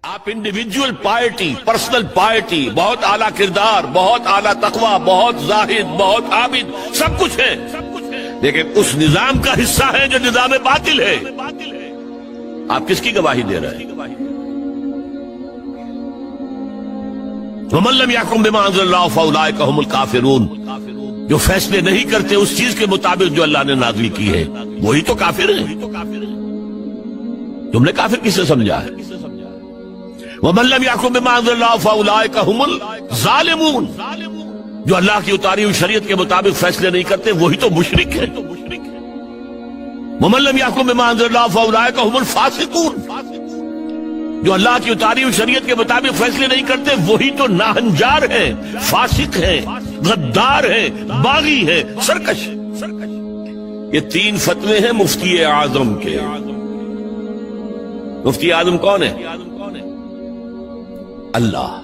آپ individual piety, personal piety, بہت اعلیٰ کردار، بہت اعلیٰ تقوی، بہت زاہد، بہت عابد، سب کچھ ہے، لیکن اس نظام کا حصہ ہے جو نظام باطل ہے۔ آپ کس کی گواہی دے رہے ہیں؟ وَمَن لَّمْ يَحْكُم بِمَا أَنزَلَ اللَّهُ فَأُولَٰئِكَ هُمُ الْكَافِرُونَ، جو فیصلے نہیں کرتے اس چیز کے مطابق جو اللہ نے نازل کی ہے، وہی تو کافر ہیں۔ تم نے کافر کسے سمجھا ہے؟ وَمَن لَّمْ يَحْكُم بِمَا أَنزَلَ اللَّهُ فَأُولَٰئِكَ هُمُ الظَّالِمُونَ، جو اللہ کی اتاری ہوئی شریعت کے مطابق فیصلے نہیں کرتے وہی تو مشرک ہے۔ وَمَن لَّمْ يَحْكُم بِمَا أَنزَلَ اللَّهُ فَأُولَٰئِكَ هُمُ الْفَاسِقُونَ، جو اللہ کی اتاری ہوئی شریعت کے مطابق فیصلے نہیں کرتے وہی تو ناہنجار ہیں، فاسق ہیں، غدار ہیں، باغی ہیں، سرکش۔ یہ تین فتوے ہیں مفتی اعظم کے۔ مفتی اعظم کون ہے؟ اللہ۔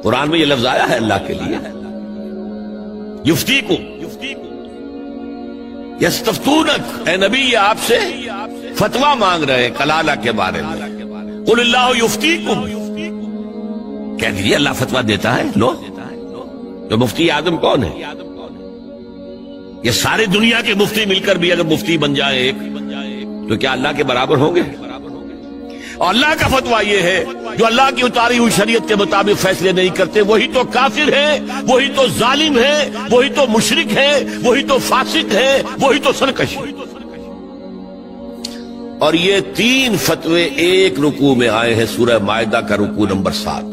قرآن میں یہ لفظ آیا ہے اللہ کے لیے، یفتیکم، یستفتونک، اے نبی یہ آپ سے فتویٰ مانگ رہے ہیں کلالہ کے بارے میں۔ قل اللہ یفتیکم، کہہ دیجیے اللہ فتویٰ دیتا ہے۔ لو، تو مفتی اعظم کون ہے؟ یہ ساری دنیا کے مفتی مل کر بھی اگر مفتی بن جائیں ایک، تو کیا اللہ کے برابر ہوں گے؟ اور اللہ کا فتویٰ یہ ہے جو اللہ کی اتاری ہوئی شریعت کے مطابق فیصلے نہیں کرتے وہی تو کافر ہے، وہی تو ظالم ہے، وہی تو مشرک ہے، وہی تو فاسق ہے، وہی تو سرکش ہے۔ اور یہ تین فتوے ایک رکوع میں آئے ہیں، سورہ مائدہ کا رکوع نمبر 7۔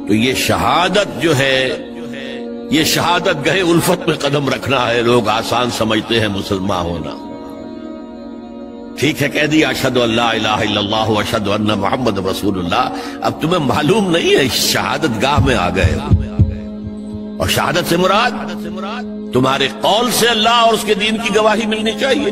تو یہ شہادت جو ہے، یہ شہادت گہے الفت میں قدم رکھنا ہے۔ لوگ آسان سمجھتے ہیں مسلمان ہونا۔ ٹھیک ہے، کہہ دیا اشہد ان لا الہ الا اللہ واشہد ان محمد رسول اللہ، اب تمہیں معلوم نہیں ہے شہادت گاہ میں آ گئے ہو۔ اور شہادت سے مراد تمہارے قول سے اللہ اور اس کے دین کی گواہی ملنی چاہیے۔